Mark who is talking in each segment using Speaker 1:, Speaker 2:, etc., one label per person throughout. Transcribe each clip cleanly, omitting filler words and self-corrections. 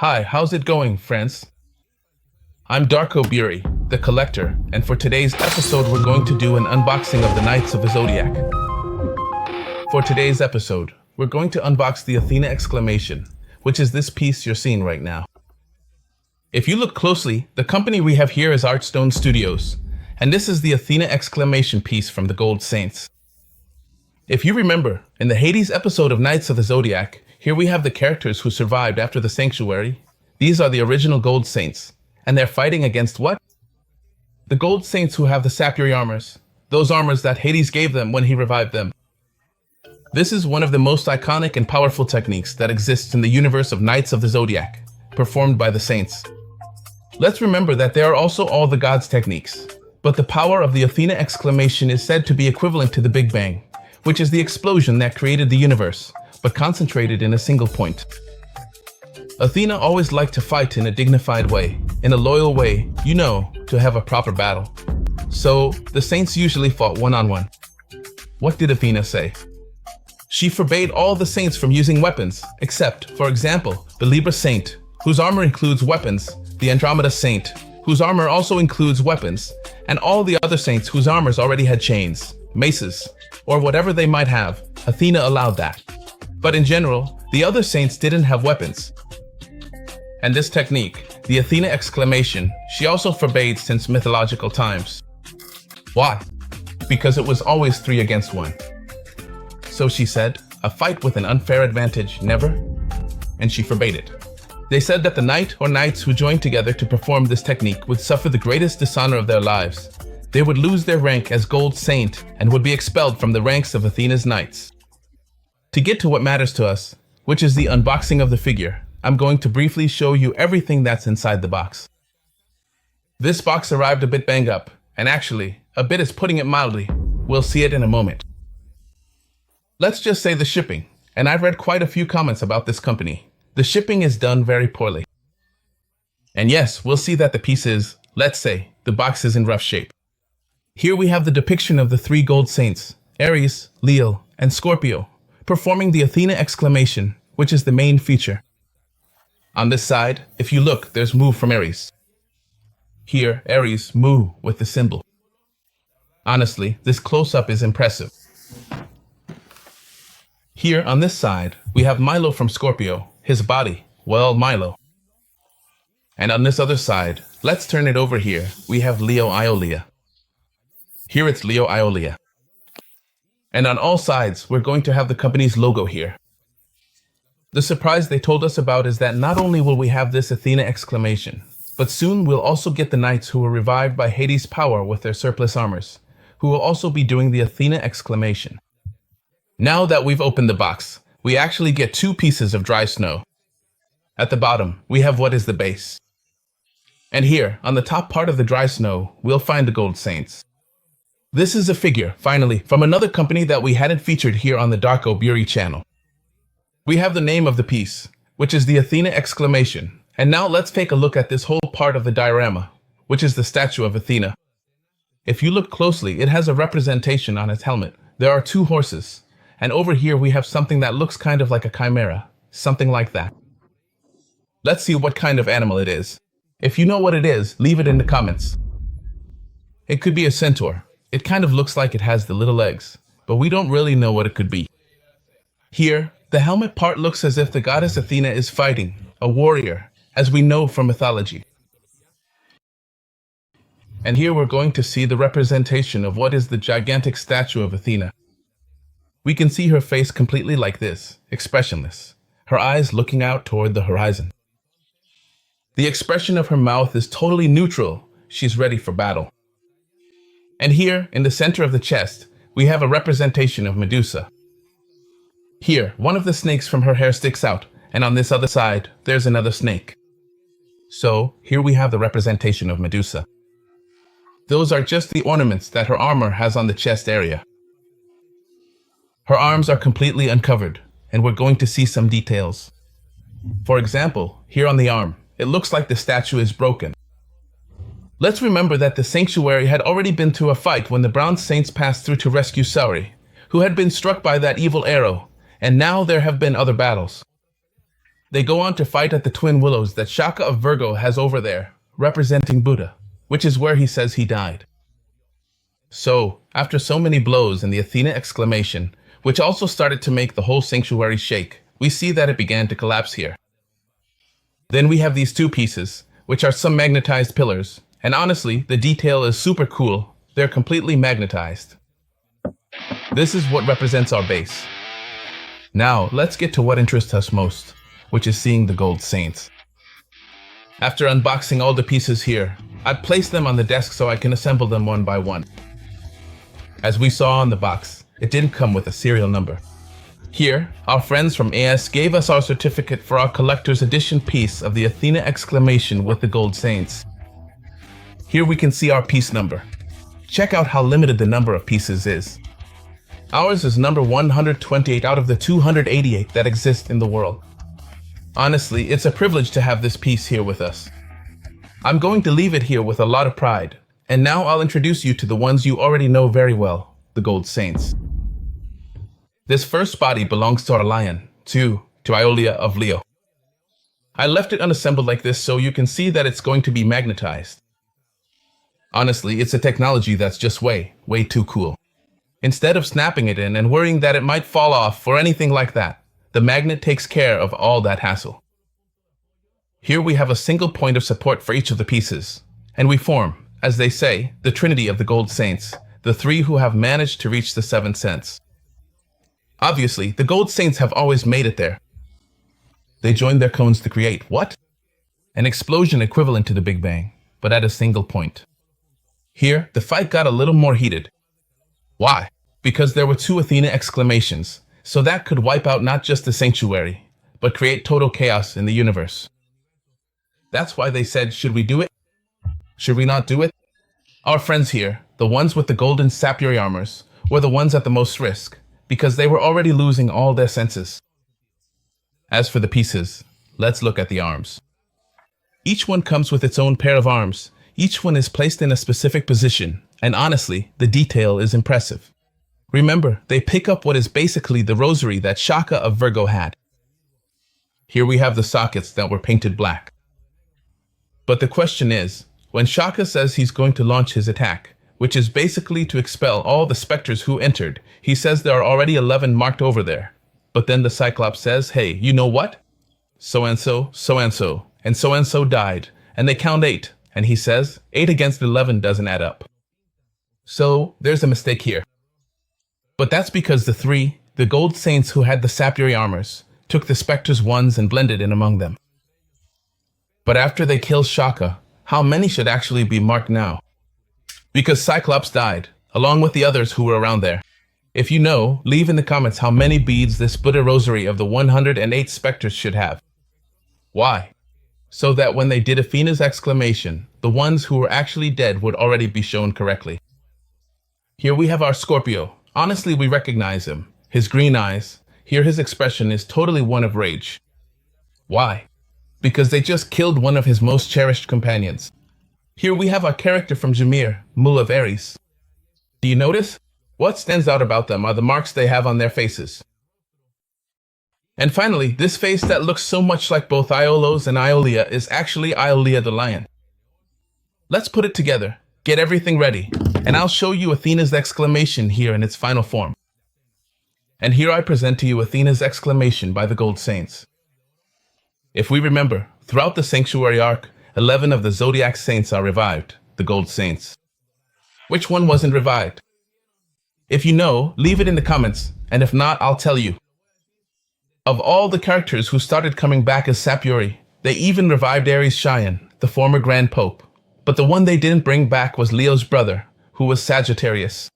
Speaker 1: Hi, how's it going, friends? I'm Darkoburi, the collector, and for today's episode we're going to do an unboxing of the Knights of the Zodiac. For today's episode, we're going to unbox the Athena Exclamation, which is this piece you're seeing right now. If you look closely, the company we have here is Artstone Studios, and this is the Athena Exclamation piece from the Gold Saints. If you remember, in the Hades episode of Knights of the Zodiac, here we have the characters who survived after the sanctuary. These are the original Gold Saints, and they're fighting against what? The Gold Saints who have the sapphire armors, those armors that Hades gave them when he revived them. This is one of the most iconic and powerful techniques that exists in the universe of Knights of the Zodiac, performed by the Saints. Let's remember that they are also all the gods' techniques, but the power of the Athena Exclamation is said to be equivalent to the Big Bang, which is the explosion that created the universe, but concentrated in a single point. Athena always liked to fight in a dignified way, in a loyal way, to have a proper battle. So, the Saints usually fought one-on-one. What did Athena say? She forbade all the Saints from using weapons, except, for example, the Libra Saint, whose armor includes weapons, the Andromeda Saint, whose armor also includes weapons, and all the other Saints whose armors already had chains, maces, or whatever they might have. Athena allowed that. But in general, the other Saints didn't have weapons. And this technique, the Athena Exclamation, she also forbade since mythological times. Why? Because it was always 3 against 1. So she said, a fight with an unfair advantage, never, and she forbade it. They said that the knight or knights who joined together to perform this technique would suffer the greatest dishonor of their lives. They would lose their rank as Gold Saint and would be expelled from the ranks of Athena's knights. To get to what matters to us, which is the unboxing of the figure, I'm going to briefly show you everything that's inside the box. This box arrived a bit banged up, and actually, a bit is putting it mildly. We'll see it in a moment. Let's just say the shipping, and I've read quite a few comments about this company. The shipping is done very poorly. And yes, we'll see that the piece is, let's say, the box is in rough shape. Here we have the depiction of the 3 Gold Saints, Aries, Leo, and Scorpio, performing the Athena Exclamation, which is the main feature. On this side, if you look, there's Mu from Aries. Here, Aries Mu with the symbol. Honestly, this close-up is impressive. Here, on this side, we have Milo from Scorpio, his body, well, Milo. And on this other side, let's turn it over here, we have Leo Aiolia. Here it's Leo Aiolia. And on all sides, we're going to have the company's logo here. The surprise they told us about is that not only will we have this Athena Exclamation, but soon we'll also get the knights who were revived by Hades' power with their surplus armors, who will also be doing the Athena Exclamation. Now that we've opened the box, we actually get 2 pieces of dry snow. At the bottom, we have what is the base. And here, on the top part of the dry snow, we'll find the Gold Saints. This is a figure, finally, from another company that we hadn't featured here on the Darkoburi channel. We have the name of the piece, which is the Athena Exclamation. And now let's take a look at this whole part of the diorama, which is the statue of Athena. If you look closely, it has a representation on its helmet. There are 2 horses, and over here we have something that looks kind of like a chimera, something like that. Let's see what kind of animal it is. If you know what it is, leave it in the comments. It could be a centaur. It kind of looks like it has the little legs, but we don't really know what it could be. Here, the helmet part looks as if the goddess Athena is fighting, a warrior, as we know from mythology. And here we're going to see the representation of what is the gigantic statue of Athena. We can see her face completely like this, expressionless, her eyes looking out toward the horizon. The expression of her mouth is totally neutral. She's ready for battle. And here, in the center of the chest, we have a representation of Medusa. Here, one of the snakes from her hair sticks out, and on this other side, there's another snake. So, here we have the representation of Medusa. Those are just the ornaments that her armor has on the chest area. Her arms are completely uncovered, and we're going to see some details. For example, here on the arm, it looks like the statue is broken. Let's remember that the sanctuary had already been through a fight when the Bronze Saints passed through to rescue Sauri, who had been struck by that evil arrow, and now there have been other battles. They go on to fight at the twin willows that Shaka of Virgo has over there, representing Buddha, which is where he says he died. So, after so many blows and the Athena exclamation, which also started to make the whole sanctuary shake, we see that it began to collapse here. Then we have these two pieces, which are some magnetized pillars, and honestly, the detail is super cool. They're completely magnetized. This is what represents our base. Now, let's get to what interests us most, which is seeing the gold saints. After unboxing all the pieces here, I've placed them on the desk so I can assemble them one by one. As we saw on the box, it didn't come with a serial number. Here, our friends from AS gave us our certificate for our collector's edition piece of the Athena exclamation with the gold saints. Here we can see our piece number. Check out how limited the number of pieces is. Ours is number 128 out of the 288 that exist in the world. Honestly, it's a privilege to have this piece here with us. I'm going to leave it here with a lot of pride, and now I'll introduce you to the ones you already know very well, the gold saints. This first body belongs to our lion, to Aiolia of Leo. I left it unassembled like this so you can see that it's going to be magnetized. Honestly, it's a technology that's just way too cool. Instead of snapping it in and worrying that it might fall off or anything like that, the magnet takes care of all that hassle. Here we have a single point of support for each of the pieces, and we form, as they say, the trinity of the gold saints, the three who have managed to reach the seventh sense. Obviously, the gold saints have always made it there. They joined their cones to create what? An explosion equivalent to the Big Bang, but at a single point. Here, the fight got a little more heated. Why? Because there were two Athena exclamations, so that could wipe out not just the sanctuary, but create total chaos in the universe. That's why they said, should we do it? Should we not do it? Our friends here, the ones with the golden sapphire armors, were the ones at the most risk, because they were already losing all their senses. As for the pieces, let's look at the arms. Each one comes with its own pair of arms. Each one is placed in a specific position, and honestly, the detail is impressive. Remember, they pick up what is basically the rosary that Shaka of Virgo had. Here we have the sockets that were painted black. But the question is, when Shaka says he's going to launch his attack, which is basically to expel all the specters who entered, he says there are already 11 marked over there. But then the Cyclops says, hey, you know what? So-and-so, so-and-so, and so-and-so died, and they count 8, and he says 8 against 11 doesn't add up. So there's a mistake here. But that's because the gold saints who had the sapphire armors, took the specters' ones and blended in among them. But after they killed Shaka, how many should actually be marked now? Because Cyclops died, along with the others who were around there. If you know, leave in the comments how many beads this Buddha rosary of the 108 specters should have. Why? So that when they did Athena's exclamation, the ones who were actually dead would already be shown correctly. Here we have our Scorpio. Honestly, we recognize him. His green eyes, here his expression is totally one of rage. Why? Because they just killed one of his most cherished companions. Here we have our character from Aries Mu of Aries. Do you notice? What stands out about them are the marks they have on their faces. And finally, this face that looks so much like both Aiolos and Aiolia is actually Aiolia the lion. Let's put it together, get everything ready, and I'll show you Athena's exclamation here in its final form. And here I present to you Athena's exclamation by the gold saints. If we remember, throughout the sanctuary arc, 11 of the zodiac saints are revived, the gold saints. Which one wasn't revived? If you know, leave it in the comments, and if not, I'll tell you. Of all the characters who started coming back as Sapphire, they even revived Aries Cheyenne, the former Grand Pope. But the one they didn't bring back was Leo's brother, who was Sagittarius.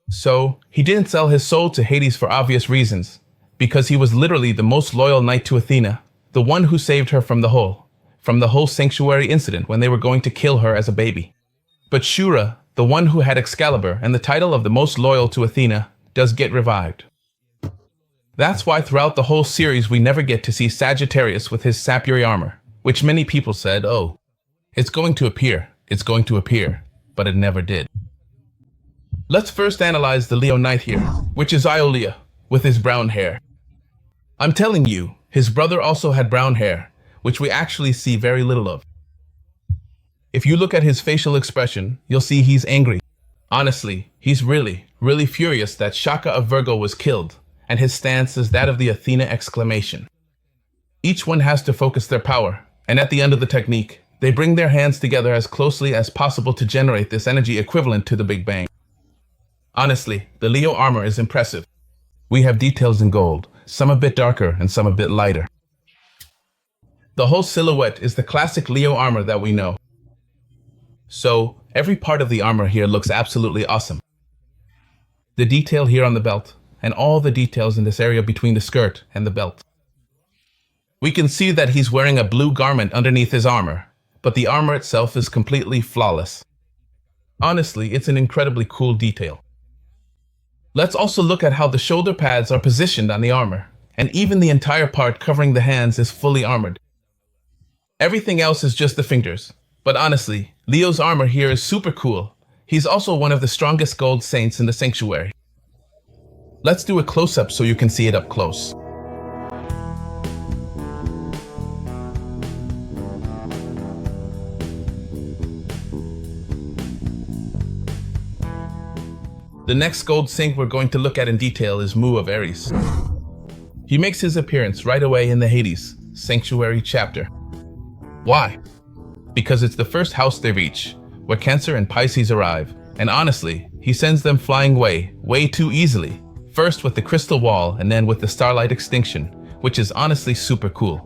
Speaker 1: So, he didn't sell his soul to Hades for obvious reasons, because he was literally the most loyal knight to Athena, the one who saved her from the whole sanctuary incident when they were going to kill her as a baby. But Shura, the one who had Excalibur and the title of the most loyal to Athena, does get revived. That's why throughout the whole series we never get to see Sagittarius with his sapphire armor, which many people said, oh, it's going to appear, but it never did. Let's first analyze the Leo Knight here, which is Aiolia, with his brown hair. I'm telling you, His brother also had brown hair, which we actually see very little of. If you look at his facial expression, you'll see he's angry. Honestly, he's really, really furious that Shaka of Virgo was killed, and his stance is that of the Athena exclamation. Each one has to focus their power, and at the end of the technique, they bring their hands together as closely as possible to generate this energy equivalent to the Big Bang. Honestly, the Leo armor is impressive. We have details in gold, some a bit darker and some a bit lighter. The whole silhouette is the classic Leo armor that we know. So, every part of the armor here looks absolutely awesome. The detail here on the belt, and all the details in this area between the skirt and the belt. We can see that he's wearing a blue garment underneath his armor, but the armor itself is completely flawless. Honestly, it's an incredibly cool detail. Let's also look at how the shoulder pads are positioned on the armor, and even the entire part covering the hands is fully armored. Everything else is just the fingers, but honestly, Leo's armor here is super cool. He's also one of the strongest gold saints in the sanctuary. Let's do a close-up so you can see it up close. The next gold saint we're going to look at in detail is Mu of Aries. He makes his appearance right away in the Hades Sanctuary chapter. Why? Because it's the first house they reach, where Cancer and Pisces arrive, and honestly, he sends them flying way too easily. First with the crystal wall and then with the starlight extinction, which is honestly super cool.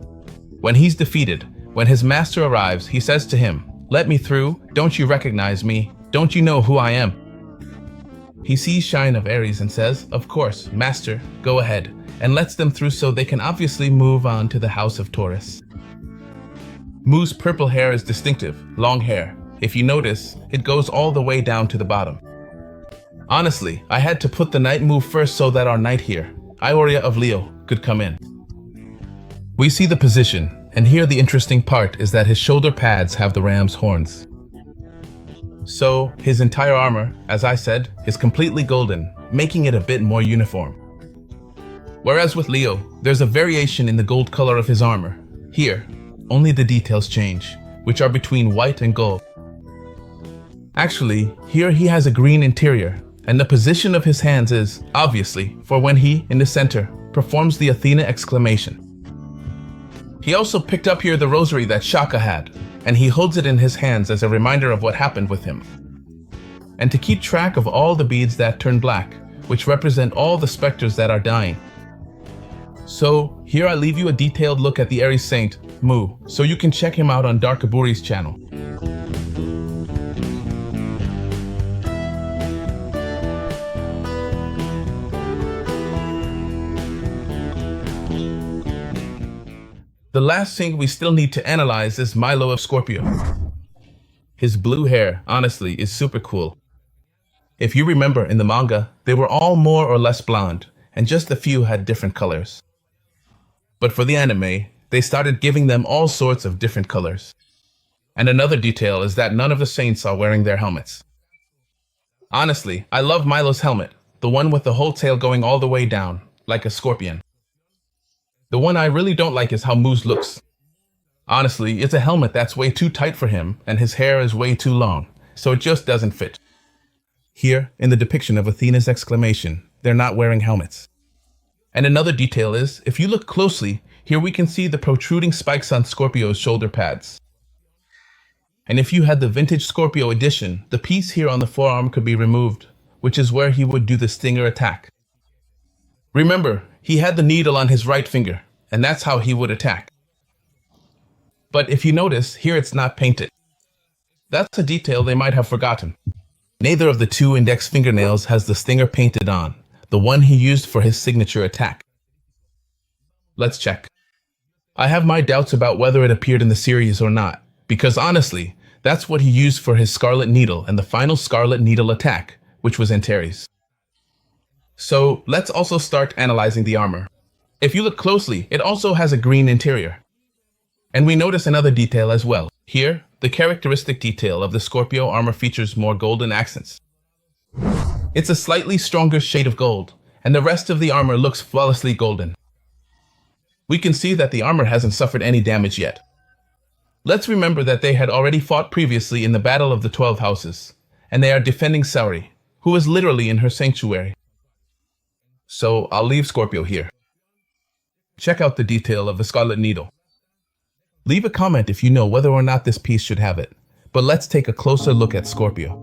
Speaker 1: When he's defeated, when his master arrives, he says to him, "Let me through, don't you recognize me? Don't you know who I am?" He sees Shine of Aries and says, "Of course, master, go ahead," and lets them through so they can obviously move on to the house of Taurus. Mu's purple hair is distinctive, long hair. If you notice, it goes all the way down to the bottom. Honestly, I had to put the night Mu first so that our knight here, Aiolia of Leo, could come in. We see the position, and here the interesting part is that his shoulder pads have the ram's horns. So, his entire armor, as I said, is completely golden, making it a bit more uniform. Whereas with Leo, there's a variation in the gold color of his armor. Here, only the details change, which are between white and gold. Actually, here he has a green interior, and the position of his hands is, obviously, for when he, in the center, performs the Athena exclamation. He also picked up here the rosary that Shaka had, and he holds it in his hands as a reminder of what happened with him. And to keep track of all the beads that turn black, which represent all the specters that are dying. So, here I leave you a detailed look at the Aries Saint, Mu, so you can check him out on Darkoburi's channel. The last thing we still need to analyze is Milo of Scorpio. His blue hair, honestly, is super cool. If you remember in the manga, they were all more or less blonde, and just a few had different colors. But for the anime, they started giving them all sorts of different colors. And another detail is that none of the saints are wearing their helmets. Honestly, I love Milo's helmet, the one with the whole tail going all the way down, like a scorpion. The one I really don't like is how Mu's looks. Honestly, it's a helmet that's way too tight for him, and his hair is way too long, so it just doesn't fit. Here, in the depiction of Athena's exclamation, they're not wearing helmets. And another detail is, if you look closely, here we can see the protruding spikes on Scorpio's shoulder pads. And if you had the vintage Scorpio edition, the piece here on the forearm could be removed, which is where he would do the stinger attack. Remember, he had the needle on his right finger, and that's how he would attack. But if you notice, here it's not painted. That's a detail they might have forgotten. Neither of the two index fingernails has the stinger painted on, the one he used for his signature attack. Let's check. I have my doubts about whether it appeared in the series or not, because honestly, that's what he used for his Scarlet Needle and the final Scarlet Needle attack, which was Antares. So let's also start analyzing the armor. If you look closely, it also has a green interior. And we notice another detail as well. Here, the characteristic detail of the Scorpio armor features more golden accents. It's a slightly stronger shade of gold, and the rest of the armor looks flawlessly golden. We can see that the armor hasn't suffered any damage yet. Let's remember that they had already fought previously in the Battle of the 12 Houses, and they are defending Saori, who is literally in her sanctuary. So I'll leave Scorpio here. Check out the detail of the Scarlet Needle. Leave a comment if you know whether or not this piece should have it, but let's take a closer look at Scorpio.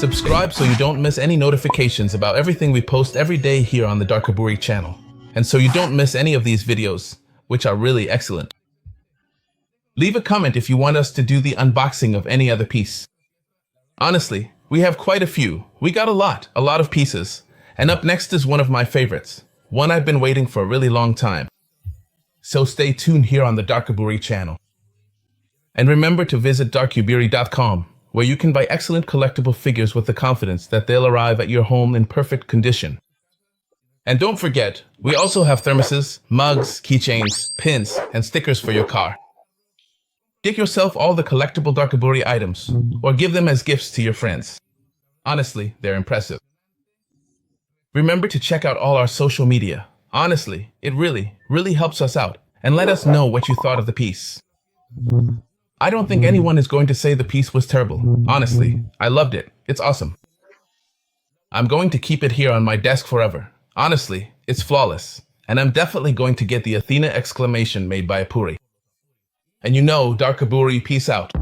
Speaker 1: Subscribe so you don't miss any notifications about everything we post every day here on the Darkoburi channel, and so you don't miss any of these videos, which are really excellent. Leave a comment if you want us to do the unboxing of any other piece. Honestly, we have quite a few. We got a lot of pieces. And up next is one of my favorites, one I've been waiting for a really long time. So stay tuned here on the Darkoburi channel. And remember to visit darkoburi.com, where you can buy excellent collectible figures with the confidence that they'll arrive at your home in perfect condition. And don't forget, we also have thermoses, mugs, keychains, pins, and stickers for your car. Get yourself all the collectible Darkoburi items, or give them as gifts to your friends. Honestly, they're impressive. Remember to check out all our social media. Honestly, it really helps us out, and let us know what you thought of the piece. I don't think anyone is going to say the piece was terrible. Honestly, I loved it. It's awesome. I'm going to keep it here on my desk forever. Honestly, it's flawless. And I'm definitely going to get the Athena Exclamation made by Apuri. And you know, Darkoburi, peace out.